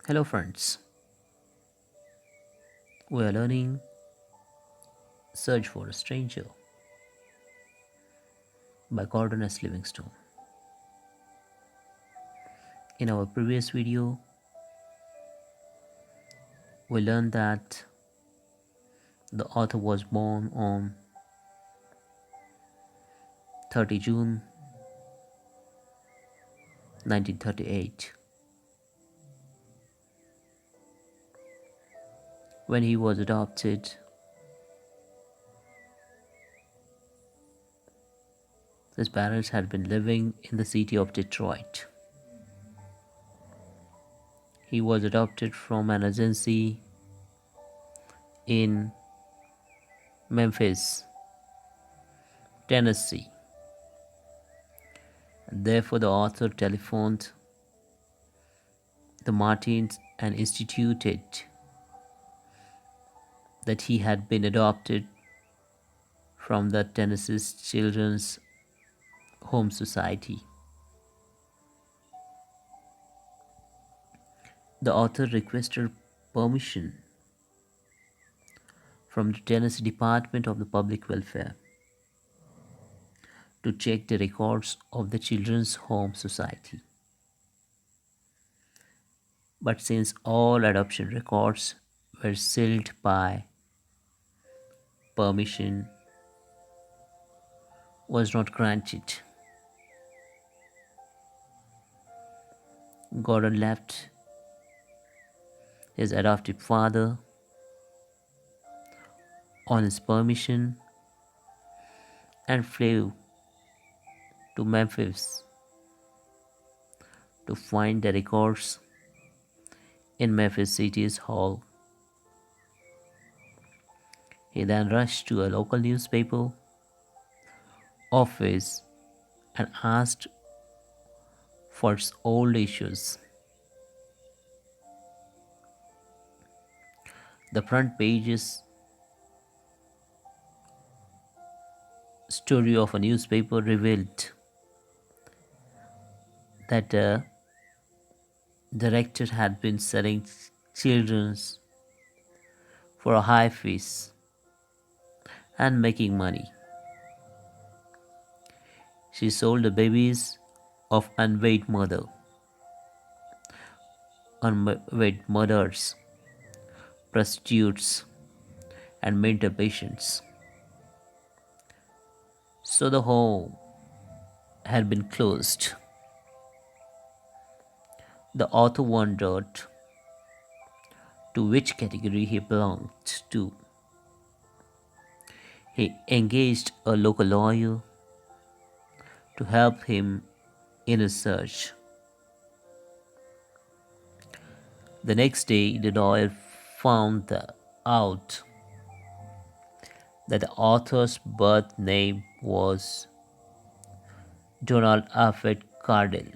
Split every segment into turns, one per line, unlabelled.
Hello, friends. We are learning Search for a Stranger by Gordon S.Livingston. In our previous video, we learned that the author was born on 30 June 1938. When he was adopted, his parents had been living in the city of Detroit. He was adopted from an agency in Memphis, Tennessee. Therefore, the author telephoned the Martins and instituted that he had been adopted from the Tennessee Children's Home Society. The author requested permission from the Tennessee Department of the Public Welfare to check the records of the Children's Home Society. But since all adoption records were sealed by permission was not granted, Gordon left his adoptive father on his permission and flew to Memphis to find the records in Memphis City's Hall. He then rushed to a local newspaper office and asked for its old issues. The front page's story of a newspaper revealed that a director had been selling children's for a high fees and making money. She sold the babies of unwed mothers, prostitutes, and mental patients. So the home had been closed. The author wondered to which category he belonged to. He engaged a local lawyer to help him in his search. The next day, the lawyer found out that the author's birth name was Donald Alfred Cardell,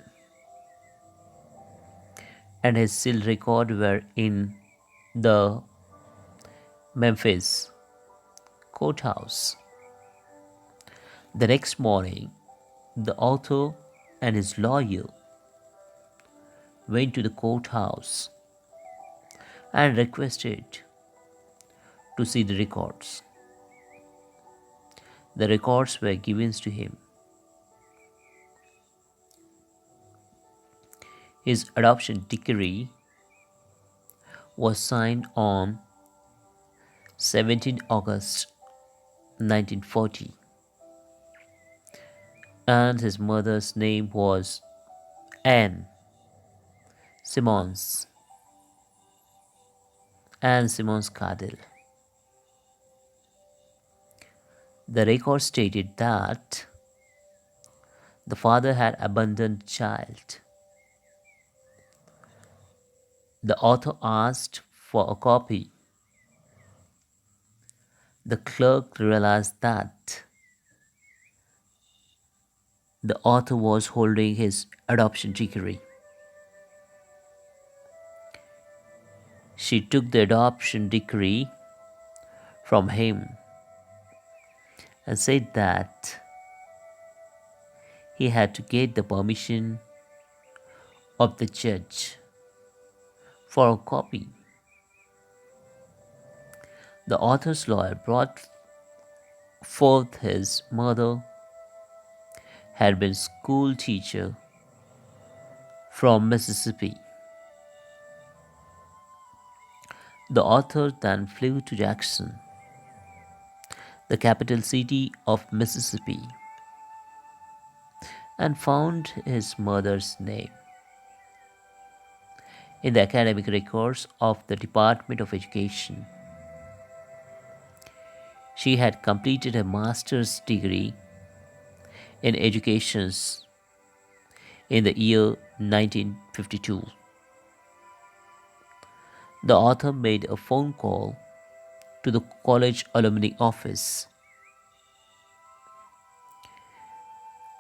and his sealed records were in the Memphis courthouse. The next morning, the author and his lawyer went to the courthouse and requested to see the records. The records were given to him. His adoption decree was signed on 17 August 1940, and his mother's name was Anne Simmons. Anne Simmons Cardell. The record stated that the father had abandoned the child. The author asked for a copy. The clerk realized that the author was holding his adoption decree. She took the adoption decree from him and said that he had to get the permission of the judge for a copy. The author's lawyer brought forth his mother had been school teacher from Mississippi. The author then flew to Jackson, the capital city of Mississippi, and found his mother's name in the academic records of the Department of Education. She had completed a master's degree in education in the year 1952. The author made a phone call to the college alumni office.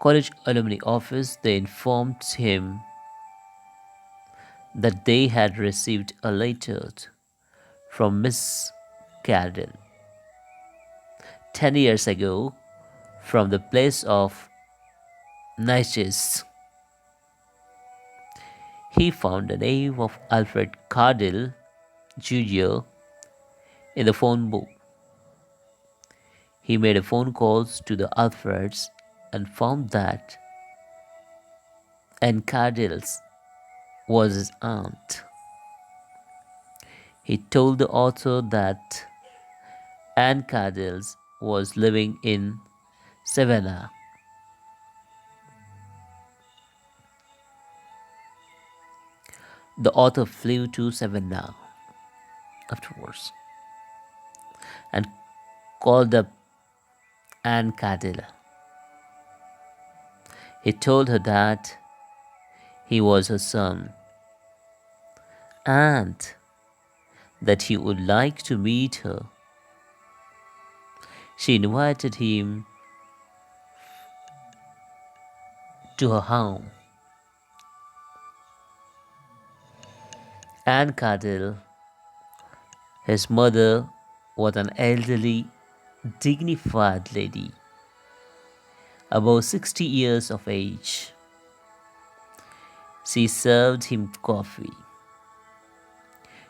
They informed him that they had received a letter from Miss Cardell 10 years ago from the place of Natchez. He found the name of Alfred Cardell Jr. in the phone book. He made a phone calls to the Alfreds and found that Anne Cardell's was his aunt. He told the author that Anne Cardell's was living in Savannah. The author flew to Savannah afterwards and called up Anne Cardell. He told her that he was her son and that he would like to meet her. She invited him to her home. Anne Cardell, his mother, was an elderly, dignified lady, about 60 years of age. She served him coffee.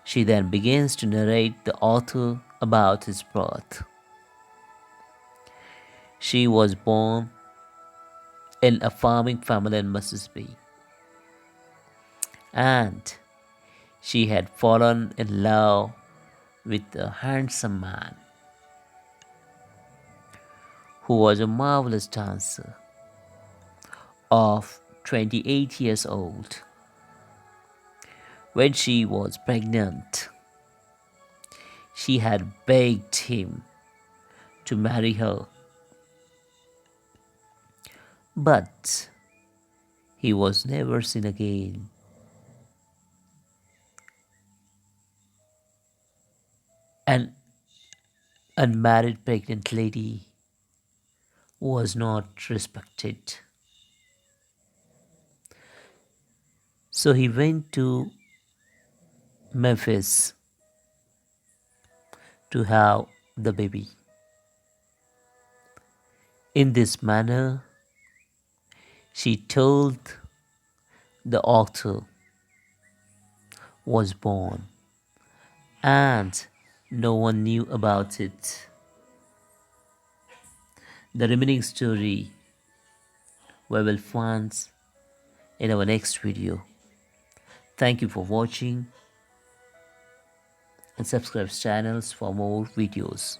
She then begins to narrate the author about his birth. She was born in a farming family in Mississippi, and she had fallen in love with a handsome man who was a marvelous dancer of 28 years old. When she was pregnant, she had begged him to marry her, but he was never seen again. An unmarried pregnant lady was not respected. So he went to Memphis to have the baby. In this manner, she told the author was born, and no one knew about it. The remaining story we will find in our next video. Thank you for watching and subscribe channels for more videos.